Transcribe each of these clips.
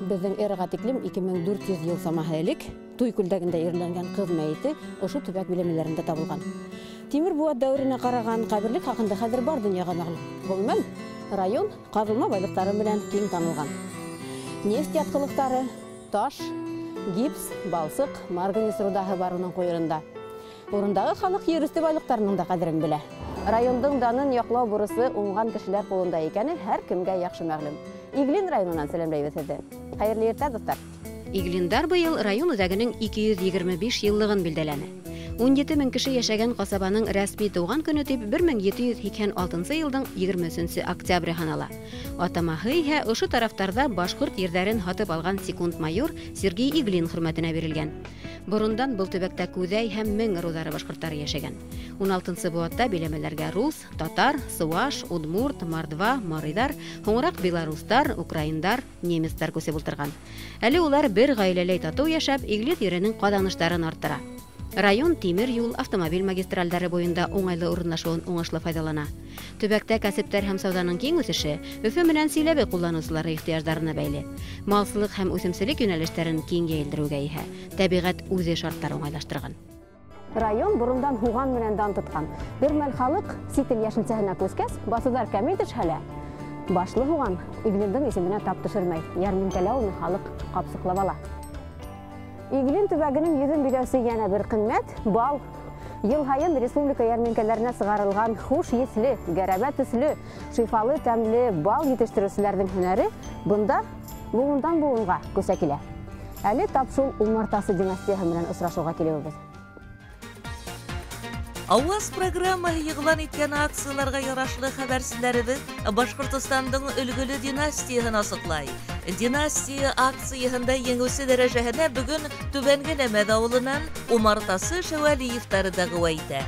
Безнең эрага тиклем 2400 ел самаһы элек Туй күлдәгендә ерләнгән кыз мәете ошо төбәк биләмәләрендә табылган. Тимер буат дәверенә караган каберлек хакында хәзер бар дөньяга мәгълүм. Гомумән, район казылма байлыктары белән киң танылган. Нефть яткылыктары, таш, гипс, балсык, марганец рудаһы бар уның куерында. Урындагы халык ер өсте байлыктарының да кадерен белә. Райондың данын яклау бурысы уңган кешеләр кулында икәне һәр кемгә яхшы мәгълүм. Иглин районынан сәламләйбез сезне. Хәерле иртә, достар. Иглиндар быел район үзәгенең 225 еллыгын билдәләне. 17 мең кеше яшәгән касабаның рәсми туган көне дип 1786 елның 23 октябрь һанала. Атамаһы иһә ошо тарафтарда башкорт ердәрен хатып алган секунд майор Сергей Иглин хөрмәтенә бирелгән. Борындан был төбәктә күҙәй һәм мең рудары башкортлары яшәгән. 16 буатта биләмәләргә рус, татар, суваш, удмурт, мордва, марыйдар, һуңрак белорустар, украиндар, немецлар күсеп ултырган. Әле улар бер гаиләләй тату яшәп, Иглин еренең каданыштарын арттыра. Район тимер юл, автомобиль магистральдары буенда уңайлы урынлашуын уңышлы файдалана. Төбәктә кәсептәр һәм сауданың киң үсеше Өфө менән Силәбе кулланучылары ихтыяҗларына бәйле. Малсылык һәм үсемселек юнәлешләрен киң яелдыруга иһә табигать үзе шартлар уңайлаштырган. Район бурындан хуган менән дан тоткан. Бер мәл халык сител яшелчәһенә күскәс, басудар кәми төшәлә. Башлы хуган Иглиндың исеменә тап төшермәй, ярминкәләүне халык капсыклап ала. Иглин төбәгенең йөзен биләүсе яна бер кыйммәт бал. Ел һайын республика ярминкәләренә сыгарылган хуш есле, гәрәбә төсле, шифалы тәмле бал җитештерүчеләрнең һөнәре бында буындан буынга күсә килә. Әле тап шул умартасы династияһы белән очрашуга киләбез. Аваз программаһы йыгылан иткән акцияларга ярашлы хәбәрселәребез Башкортостандың өлгеле династияһын асыклай. Династия акцияһында еңүсе дәрәҗәһенә бүген Түбәнгеләмә авылыннан Умартасы Шәвәлиевтары да гыйтә.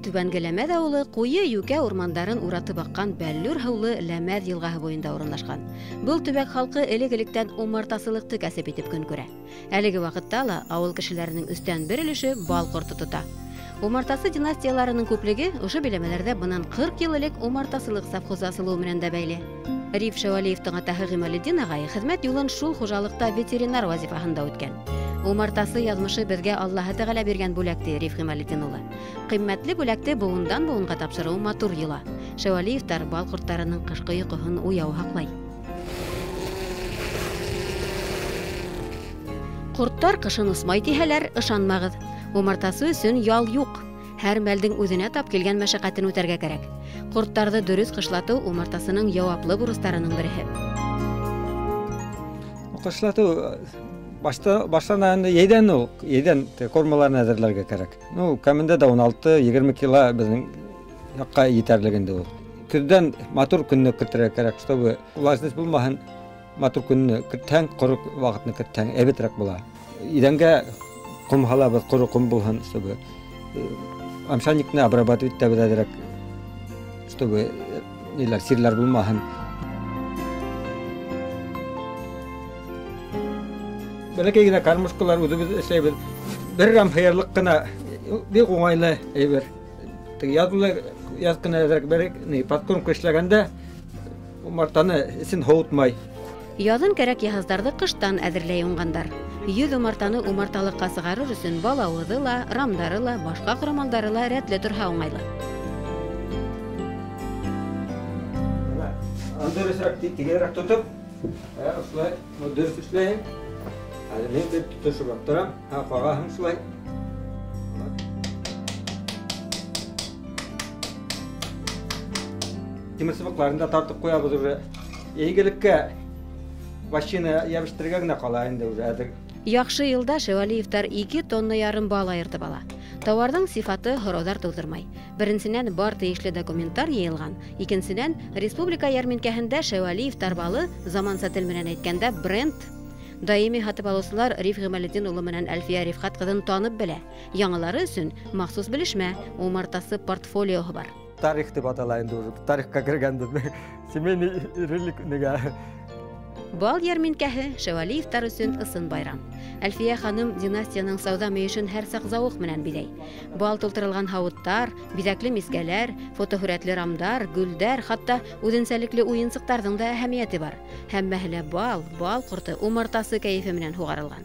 Түбәнгеләмә авылы куе юкә урмандарын уратып аккан Бәллүр һыулы Ләмәд елгаһы буенда урынлашкан. Был төбәк халкы элек-электән умартасылыкты кәсеп итеп көн күрә. Әлеге вакытта ла авыл кешеләренең өстән бер өлеше бал корты тота. Умартасы династияларының күплеге ошо биләмәләрдә бунан 40 ел элек умартасылык совхозы асылуы менән дә бәйле. Риф Шәвәлиевтың атаһы Гыймалетдин агай хезмәт юлын шул хуҗалыкта ветеринар вазифаһында үткән. Умартасы язмышы безгә Аллаһы Тәгалә биргән бүләкте Риф Гыймалетдин улы. Кыйммәтле бүләкте буындан буынга тапшыруы матур йола. Шәвәлиевтар бал кортларының кышкы йокыһын уяу һаклай. Корттар кышын усмай тиһәләр, ышанмагыз. Умартасы өсөн ял юк. Һәр мәлдең үзенә тап килгән мәшәкатен үтәргә кирәк. Корттарны дөрес кышлату умартасының яваплы бурыстарының бере. Кышлату Baştan yeden kormalarını hazırlarga gerek. Kamında da 16-20 kilo bizim yakka yeterliginde o. Küzden matur gününü kırtıra gerek. İşte ulaşınız bulmahan matur gününü kırtan, koruk vakitini kırtan, ebetrak bula. İdenge kum hala bir koruk kum bulhan. İşte bu amşanlıkını abrabat bitti bilerek. İşte bu neler sirler bulmahan. Belki yine karmışkılar uzun şey bir ram hayırlık kına bir olayla ever. Yazılı yazkına yazarak berek ne patron kışlaganda umartаны isin hoğutmay. Язын кәрәк яһаздарды кыштан әзерләй уңгандар. 100 умартаны умарталыкка сыгарыр өчен балавызы ла, рамдары ла, башка кормалдары ла рәтле торга уңайлы. Андырысрак тигерак тотып, ушулай дөрес эшләйм. Hadi ben de tutuşup yaptıram. Kağa hımsılay. Timir sıvıklarında tartıp koyabız oraya. İyigelikке başını yapıştırgağına kalayın da oraya. Яхшы йылда Шәвәлиевтар 2 тонна ярым бал айыртып ала. Товарның сифаты хороздар тудырмай. Беренсенән бар тиешле документтар йыелган, икенчедән республика ярминкәһендә Шәвәлиевтар балы заманса тел менән әйткәндә бренд. Даими хатып алучылар Риф Гыймалетдин улы менән Әлфия Рифкат кызын танып белә. Яңалары өчен махсус белешмә, умартасы портфолиоһы бар. Тарих дип аталайын ди. Тарихка кергәндә семейный релик нега. Бал ярминкәһе Шәвәлиевтар өсөн ысын байрам. Әлфия ханым династияның сауда мөйешен һәр саҡ зауыҡ менән биҙәй. Бал тултырылған һауыттар, биҙәкле мискәләр, фотоһүрәтле рамдар, гөлдәр, хатта үҙенсәлекле уйынсыҡтарҙың да әһәмиәте бар. Һәммәһе лә бал ҡорто, умартасы кәйефе менән һуғарылған.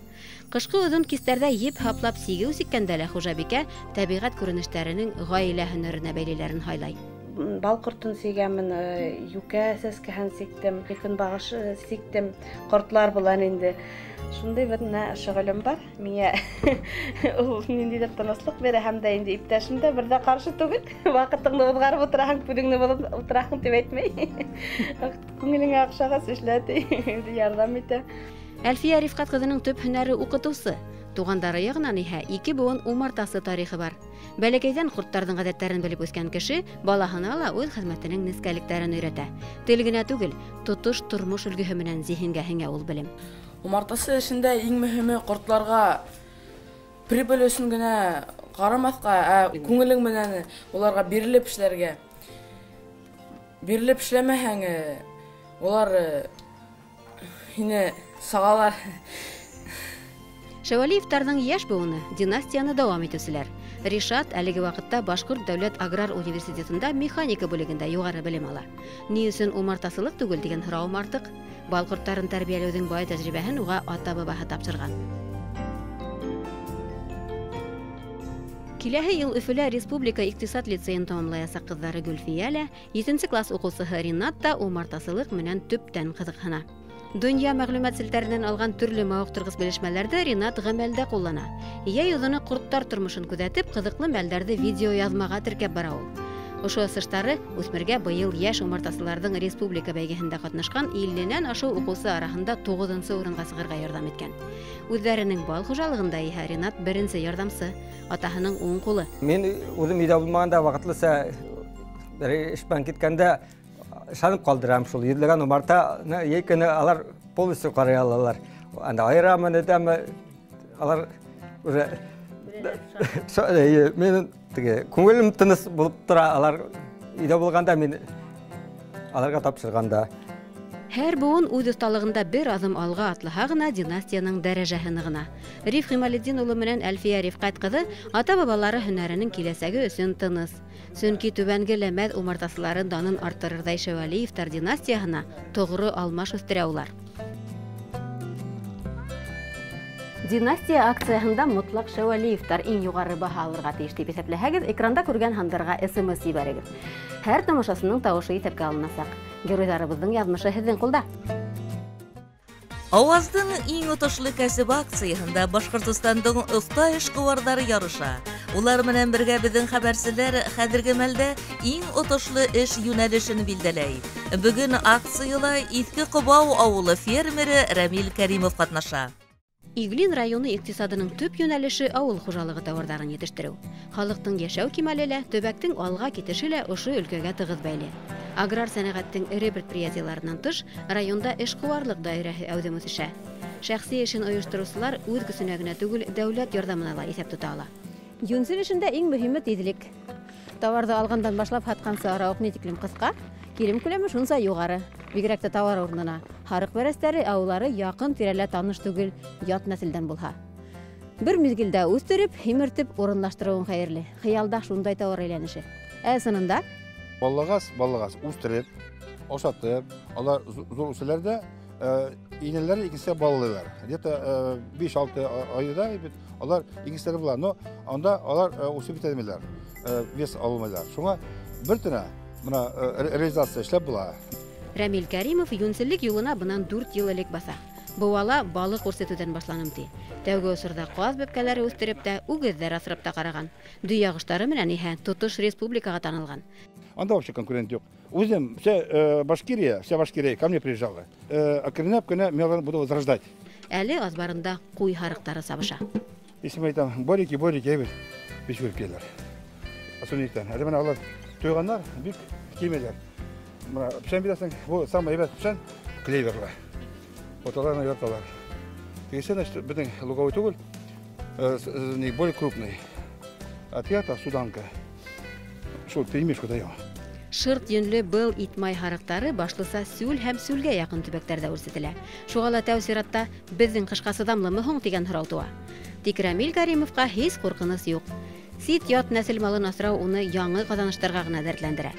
Қышҡы оҙон кистәрҙә еп һаплап сигеү сиккәндә лә хужабикә тәбиғәт күренештәренең ғаилә һөнәренә бәйлеләрен һайлай. Бал ҡортон сигәмен, юкә сәскәһен сиктем, икен бағыш сиктем, ҡортлар булан инде. Шундай бер шөғөлөм бар. Миңә ул ниндәйҙер тыныслыҡ бирә һәм дә инде иптәшем дә бер дә ҡаршы түгел. Ваҡытыңды уҙғарып ултыраһың, пүҙеңде булып ултыраһың тип әйтмәй. Күңелеңә аҡшағас эшләте, ярҙам итә. Әлфиә Рифҡәт ҡыҙының төп һөнәре уҡытыусы. Туғандары яғынан иһә 2 быуын умартасы тарихы бар. Бәләкәйҙән ҡорттарҙың ғәҙәттәрен белеп үҫкән кеше балаһына ла үҙ хеҙмәтенең нескәлектәрен өйрәтә. Тел генә түгел, тотош тормош өлгөһө менән зиһенгә һеңә ул белем. Умартасы эшендә иң мөһиме ҡортларға прибыль өсөн генә ҡарамаҫҡа, күңелең менән уларға бирелеп эшләргә. Бирелеп эшләмәһәң, улар һине сағалар. Шәвәлиевтарҙың йәш быуыны династияны дауам итеүселәр. Ришат әлеге ваҡытта Башҡорт дәүләт аграр университетында механика бүлегендә юғары белем ала. Ни өсөн умартасылыҡ түгел дигән һорауым артыҡ. Бал ҡорттарын тәрбиәләүҙең бай тәжрибәһен уға ата-бабаһы тапшырған. Киләһе йыл Өфөлә республика иҡтисад лицейын тамамлаясаҡ ҡыҙҙары Гөлфиә лә, 7-нче класс уҡыусыһы Ринат та умартасылыҡ менән төптән ҡыҙыҡһына. Донъя мәғлүмәт селтәренән алған төрлө мауыҡтырғыс белешмәләрҙе Ринат ғәмәлдә ҡуллана. Йәй оҙоно ҡорттар тормошон күҙәтеп, ҡыҙыҡлы мәлдәрҙе видео яҙмаға теркәп бара ул. Ошо ысыштары үҫмергә быйыл йәш умартасыларҙың республика бәйгеһендә ҡатнашҡан 50-нән ашыу уҡыусы араһында 9-нсы урынға сығырға ярҙам иткән. Үҙҙәренең бал хужалығында иһә Ринат беренсе ярҙамсы, атаһының уң ҡулы. Мин үҙем өйҙә булмағанда ваҡытлыса эшпән киткәндә шанып ҡалдырам шул. Йөҙләгән умарта йәй көне алар полностью ҡарай алалар. Айырамын, әйтәме, алар уже менің күңелем тыныс булып тора, алар өйдә булғанда мин аларга тапшырғанда. Һәр быуын үҙ оҫталығында бер аҙым алға атлаһа ғына династияның дәрәжәһе нығына. Риф Ғималетдин улы менән Әлфиә Рифҡәт ҡыҙы ата-бабалары һөнәренең киләсәге өсөн тыныс. Сөнки түбәнге ләмәҙ умартасыларын данын арттырырҙай Шәвәлиевтар династияһына тоғро алмаш үҫтерә улар. Династия акцияһында мотлаҡ Шәвәлиевтар иң юғары баһа алырға тейеш дип иҫәпләһәгеҙ, экранда күргән һандарға СМС ебәрегеҙ. Һәр тамашасының тауышы иҫәпкә алынасаҡ. Геройҙарыбыҙҙың яҙмышы һеҙҙең ҡулда. Ауаздың иң отошлы кәсеп акцияһында Башҡортостандың оҫта эшҡыуарҙары ярыша. Улар менән бергә беҙҙең хәбәрселәр хәҙерге мәлдә иң отошлы эш йүнәлешен билдәләй. Бөгөн акцияла Иҫке Ҡобау ауылы фермеры Рәмил Кәримов ҡатнаша. Иглин районы иҡтисадының төп йүнәлеше ауыл хужалығы тауарҙарын етештереү. Халыҡтың йәшәү кимәле лә, төбәктең алға китеше лә ошо өлкәгә тығыҙ бәйле. Аграр сәнәғәттең эре предприятиеларынан тыш, районда эшҡыуарлыҡ даирәһе әүҙем үҫешә. Шәхси эшен ойоштороусылар үҙ көсөнә генә түгел, дәүләт ярҙамына ла иҫәп тота ала. Йүнсел эшендә иң мөһиме тиҙлек. Тауарҙы алғандан башлап һатҡансы арауыҡ ни тиклем ҡыҫҡа, килем күләме шунса юғары. Бигерәк тә тауар урынына. Һарыҡ бәрәстәре ауылары яҡын тирәлә таныш түгел, ят нәҫелдән булһа. Бер миҙгелдә үҫтереп, һимертеп, урынлаштырыуың хәйерле. Хыялда шундай тауар әйләнеше. Сынында? Баллағас үҫтереп, ашатып, алар зур үсәләрдә инәләре икесе баллылар. Где-то 5-6 айда алар икеселәре була. Но анда алар үсеп бетәлмәйләр, вес алмайлар. Шуңа бер төнә мына реализация эшләп була. Рәмил Кәримов йүнселлек юлына бынан 4 йыл элек баса. Быуала балыҡ үрсетеүҙән башланым ти. Тәүге осорҙа ҡаҙ бәпкәләре үҫтереп тә, үгеҙҙәр аҫрап та ҡараған. Дөйәғыштары менән иһә тотош республикаға танылған. Анда вообще конкурент юҡ. Үзем, вся Башкирия ко мне приезжала. Окренеп кенә мен буду возрождать. Әле аҙбарында ҡуй һарыҡтары сабыша. Если мы там борики, әйбет, биш бөлөп келер. Асунниктан. Әле менә алар тойғандар, бик кимәләр. Мына пешән бирәсең, бу самый әйбәт пешән клеверлы. Вот аларны яраталар. Тегесе, значит, беҙҙең луговой түгел, более крупный. Отъята суданка. Шул перемешку даем. Шырт йөнле был итмай һарыктары башлыса сүл һәм сүлгә якын төбәктәрдә үрсетелә. Шуңа ла тәү сиратта безнең кышка сыдамлымы һуң дигән һорау туа. Тик Рамил Каримовка һич куркыныс юк. Сит ят нәсел малын асрау уны яңы казаныштарга гына дәртләндерә.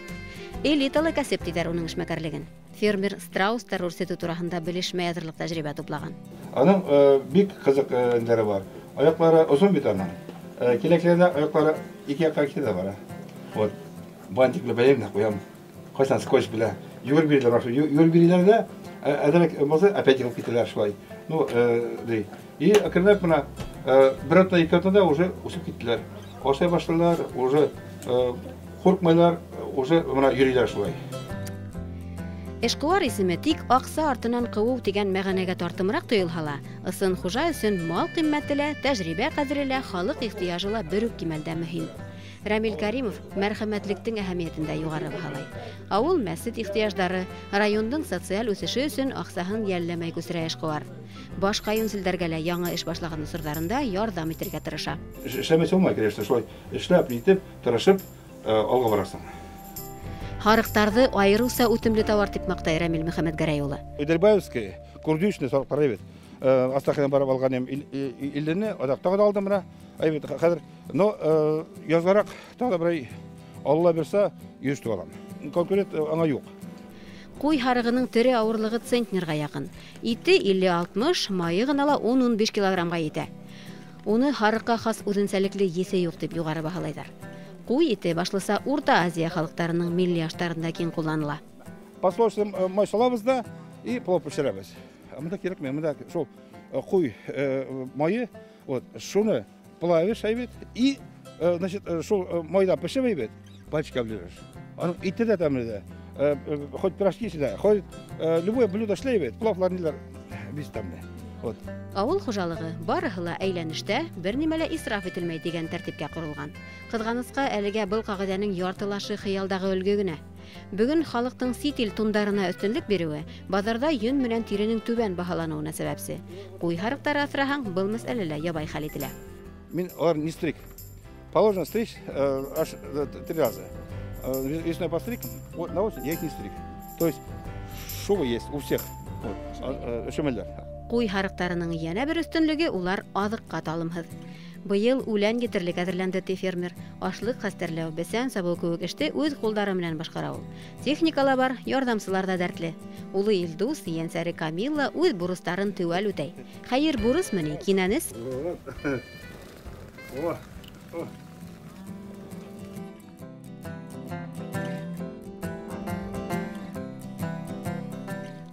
Элиталы кәсеп диләр уның эшмәкәрлеген. Фермер страустар үрсетү турасында белешмә язырлык тәҗрибә туплаган. Аның бик кызык эндәре бар. Аяклары озын бит аның. Килекләрдә аяклары ике якка китә бара. Вот бантик белән бәйләп куям. Кайсан скотч белән юр биреләр, юр биреләрдә әдәлек булса опять йөреп китәләр шулай. Ну, ди. И акырнап менә бер атна ике атнада уже үсеп киттеләр. Ашай башлалар, уже куркмайлар, уже менә йөриләр шулай. Эшкуар исеме тик акса артынан кыу дигән мәгънәгә тартымрак тоелһа ла, ысын хуҗа өчен мал кыйммәте лә, тәҗрибә кадере лә, халык ихтыяҗы ла бер үк кимәлдә мөһим. Рамил Каримов мәрхәмәтлектең әһәмиятен дә югары баһалай. Авыл мәсҗид ихтыяҗдары, районның социаль үсеше өчен аксаһын йәлләмәй күсерә эшкуар. Башка юнселдәргә лә яңа эш башлаган усырларында ярдәм итәргә тырыша. Эшләмәсә булмый, конечно, шулай эшләп, итеп, тырышып алга барасың. Харыктарны айрылса үтемле товар дип мактай Рамил Мөхәммәтгәрәй улы. Эдельбаевский, Курдючный сортлары бит. Астаханнан барып алган илдәне, адактан да алдым менә. Әйбет, хәзер, но язгарак тагы бер Алла берсә, йөз алам. Конкурент аңа юк. Куй харыгының тере авырлыгы центнерга якын. Ите 50-60, майы гына ла 10-15 килограммга итә. Уны харыкка хас үзенчәлекле есе юк дип югары баһалайдар. Куй ите башлыса Урта Азия халыктарының милли ашларында киң кулланыла. Послушаем, май салабыз да и плов пешерәбез. Монда кирәкме, монда шул куй майы, вот шуны плавишь, әйбет, и значит шул майда пешеп әйбет, пальчикка ближешь. Аның ите дә тәмле. Хоть пирожки сюда, хоть любое блюдо шлейбет, пловларнылар без тәмле. Вот. Авыл хуҗалыгы барыһы ла әйләнештә, бер нимәлә исраф ителмәй дигән тәртипкә корылган. Кызганыска әлегә был кагыйдәнең яртылашы хыялдагы өлге генә. Бүген халыктың сит ил тундарына өстенлек бирүе базарда йөн менән тиренең түбән баһалануына сәбәпсе. Куй харыктары асраһаң, был мәсьәләләр ябай хәл ителә. Мин алар не стриг. Положено стричь аж 3 раза. Если я постриг, вот на осень я их не стриг. То есть шубы есть у всех. Вот, шөмелләр. Куй харыктарының яна бер өстенлеге улар азыкка талымһыз. Быел үлән гетерлек әзерләнде ди фермер. Ашлык хәстәрләү, бесән сабу кебек эште үз кулдары белән башкара ул. Техникала бар, ярдәмчылар да дәртле. Улы Илдус, янсәре Камилла үз бурыстарын төвәл үтәй. Хәер, бурысмыни, кинәнес?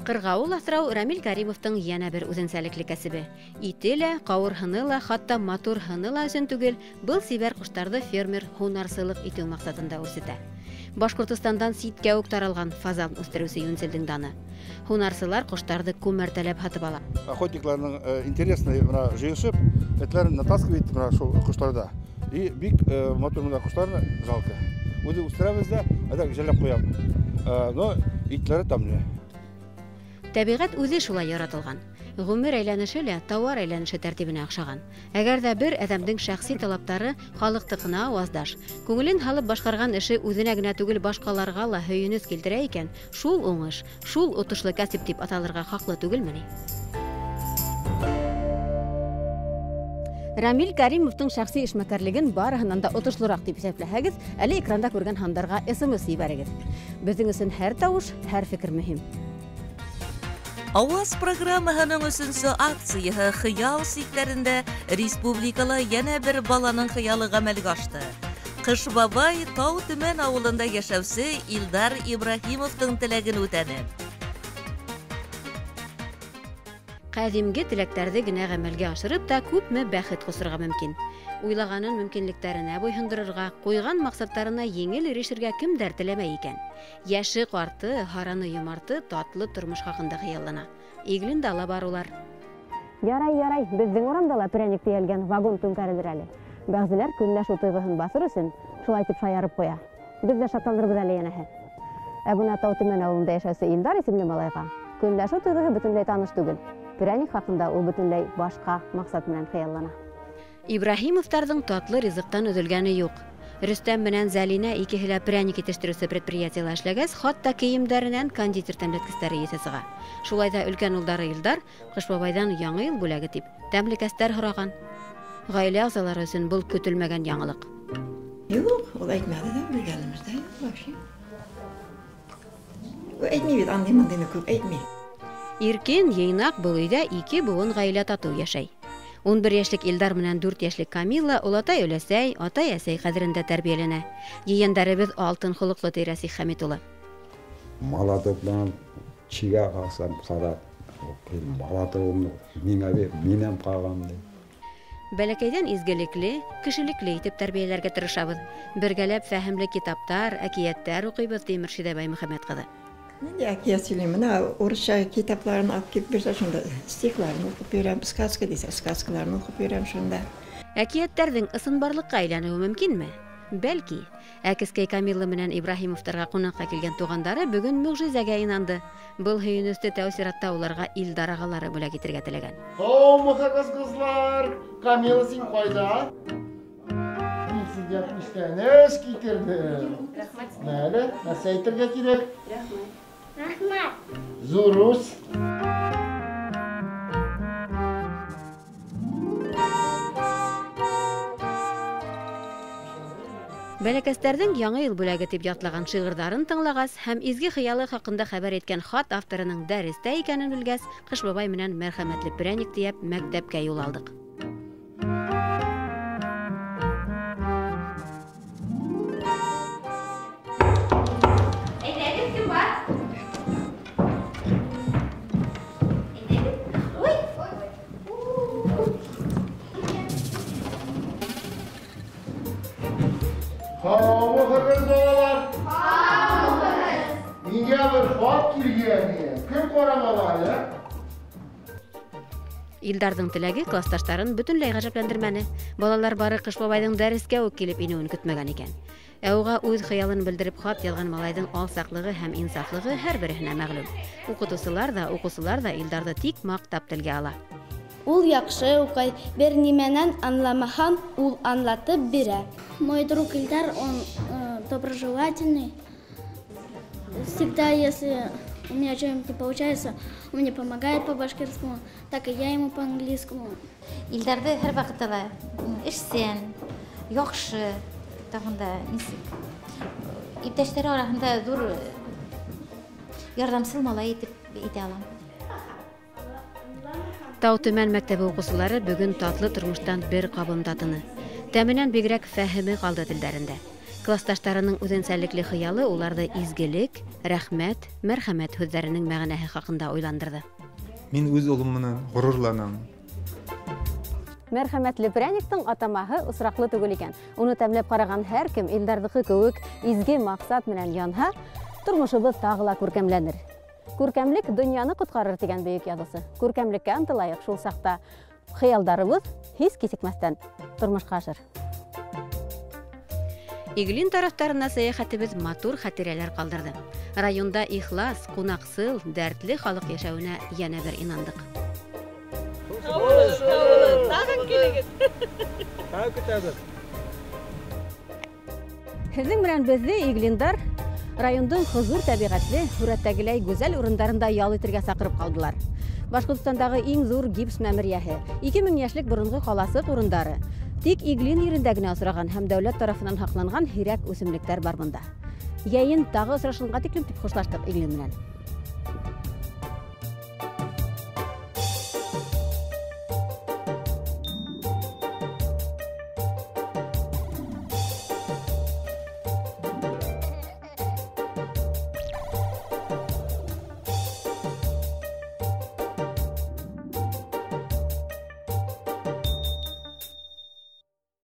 Кыргауыл асрау Рамил Каримовтың яна бер үзенчәлекле кәсебе. Ите лә, кавырһыны ла, хатта матурһыны ла өчен түгел, был сибәр куштарды фермер һунарсылык итү максатында үрсетә. Башкортстандан ситкә үк таралган фазан үстерүче юнселдең даны. Һунарсылар куштарды күмәртәләп һатып ала. Охотникларның интересный мына җыешып, этләрен натаскивает мына шул куштарда. И бик матур мына куштарны жалко. Үзе үстерәбез дә, адак җәлләп куям. Но итләре тәмле. Табигать үзе шулай яратылган. Гомер әйләнеше лә товар әйләнеше тәртибенә охшаган. Әгәр дә бер адәмнең шәхси талаптары халыктыкына аваздаш, күңелен халып башкарган эше үзенә генә түгел башкаларга ла һөйөнес килтерә икән, шул уңыш, шул отышлы кәсеп дип аталырга хаклы түгелмени? Рамил Каримовтың шәхси эшмәкәрлеген барыһыннан да отышлырак дип исәпләһәгез, әле экранда күргән хандарга SMS ибәрегез. Безнең өчен һәр тавыш, һәр фикер мөһим. Аваз программаһының өченче акцияһы хыял сиктәрендә республикала яна бер баланың хыялы гамәлгә ашты. Кыш бабай Тау Төмән авылында яшәүче Илдар Ибраһимовтың теләген үтәде. Кадимге теләктәрне генә гамәлгә ашырып та күпме бәхет кусырга мөмкин. Уйлаганын мөмкинлекләренә буйһындырырга, куйган максаттарына еңел ирешергә кемдер теләмәй икән. Яшы карты, хараны юмарты, татлы тормыш хакында хыяллана. Иглин дала барулар. Ярай, безнең урамда ла пряник тиелгән вагон түнкәрелер әле. Бәгъзеләр көнләшү тойгысын басыр өчен шулай дип шаярып куя. Без дә шатландырбыз әле янәһе. Бу Тау Төмән авылында яшәүче Илдар исемле малайга көнләшү тойгыһы бөтенләй таныш түгел. Пряник хакында ул бөтенләй башка максат белән хыяллана. Ибраһимовтарның татлы ризыктан өҙөлгәне юк. Рөстәм менән Зәлинә икеһе лә пряник итештерүсе предприятиела эшләгәс, хатта кейемдәренән кондитер тәмләткечләре еҫе сыға. Шулай да өлкән улдары Илдар Кыш бабайдан яңы ел бүләге тип тәмлекәстәр һораган. Ғаилә ағзалары өсөн был көтөлмәгән яңылык. Юк, ул әйтмәде дә белгәнебездә юк вообще. Ул әйтмәй бит, андый-мондайны күп әйтмәй. Иркен, Йыйнак был өйдә 2 буын ғаилә тату яшәй. 11 яшьлек Илдар менән 4 яшьлек Камила олатай өләсәй, атай әсәй кадерендә тәрбияләнә. Ейәннәребез алтын холыклы ди Рәсих Хәмитулы. Мала топланып, чига калсам сарат. Бала туымны миңа бер, минем калган ди. Бәләкәйдән изгелекле, кешелекле итеп тәрбияләргә тырышабыз. Бергәләп фәһемле китаптар, әкияттәр укыйбыз ди Мөршидә Баймөхәммәд кызы. Нинди әкият сөйләйм, менә урысча китапларын алып килеп бирсә, шунда стихларын укып бирәм, сказка дисә, сказкаларын укып бирәм шунда. Әкияттәрҙең ысынбарлыҡҡа әйләнеүе мөмкинме? Бәлки. Әкескәй Камилла менән Ибраһимовтарға ҡунаҡҡа килгән туғандары бөгөн мөғжизәгә инанды. Был һөйөнөстө тәү сиратта уларға Илдар ағалары бүләк итергә теләгән. Һаумыһығыҙ, ҡызлар! Камила, син ҡайҙа? Мин сезгә күстәнәс китерҙем. Мәле, нәрсә әйтергә кирәк? Рәхмәт. Зурус. Бәләкәстәрҙең яңы ел бүләге тип ятлаган шиғырҙарын тыңлағас һәм изге хыялы хаҡында хәбәр иткән хат авторының дәрестә икәнен белгәс, Ҡыш бабай менән мәрхәмәтле пряник тейәп мәктәпкә юл алдыҡ. Һаумыһығыҙ, балалар! Миңә бер хат килгән. Кем ҡарамағайы? Илдарҙың теләге класташтарын бөтөнләй ғәжәпләндермәне. Балалар бары Ҡыш бабайҙың дәрескә үк килеп инеүен көтмәгән икән. Ә уға үҙ хыялын белдереп хат яҙған малайҙың алсаҡлығы һәм инсафлығы һәр береһенә мәғлүм. Уҡытыусылар да, уҡыусылар да Илдарҙы тик маҡтап телгә ала. Ул яҡшы уҡый, бер нимәнән аңламаһаң, ул аңлатып бирә. Мой друг Илдар, он доброжелательный. Всегда, если у меня что-нибудь не получается, он мне помогает по-башкирскому, так и я ему по-английскому. Илдарҙы һәр ваҡытта ла эшсән, яҡшы, тағында нисек, иптәштәре араһында ҙур ярҙамсыл малай итеп итә алам. Тау-Төмән мәктәбе уҡыусылары бөгөн татлы тормоштан бер ҡабым татыны. Тәменән бигерәк фәһеме ҡалды телдәрендә. Класташтарының үҙенсәлекле хыялы уларҙы изгелек, рәхмәт, мәрхәмәт һүҙҙәренең мәғәнәһе хаҡында уйландырҙы. Мин үҙ улым менән ғорурланам. Мәрхәмәтле пряниктың атамаһы осраҡлы түгел икән. Уны тәмләп ҡараған һәр кем Илдарҙыҡы кеүек изге маҡсат менән янһа, тормошобоҙ тағы ла күркәмләнер. Күркәмлек донъяны ҡотҡарыр тигән бейек яҙыусы. Күркәмлеккә ынтылайыҡ шул саҡта. Хыялдарыбыҙ һис кисекмәҫтән тормошҡа ашыр. Иглин тарафтарына сәйәхәтебеҙ матур хәтирәләр ҡалдырҙы. Районда ихлас, ҡунаҡсыл, дәртле халыҡ йәшәүенә йәнә бер инандыҡ. Һеҙҙең менән беҙҙе Иглиндар райондың хозур тәбиғәтле, һүрәттәгеләй гүзәл урындарында ял итергә саҡырып ҡалдылар. Башҡортостандағы иң ҙур гипс мәмерйәһе, 2000 йәшлек боронғо ҡаласыҡ урындары, тик Иглин ерендә генә осраған һәм дәүләт тарафынан һаҡланған һирәк үҫемлектәр бар бында. Йәйен тағы осрашынға тиклем тип хушлаштыҡ Иглин менән.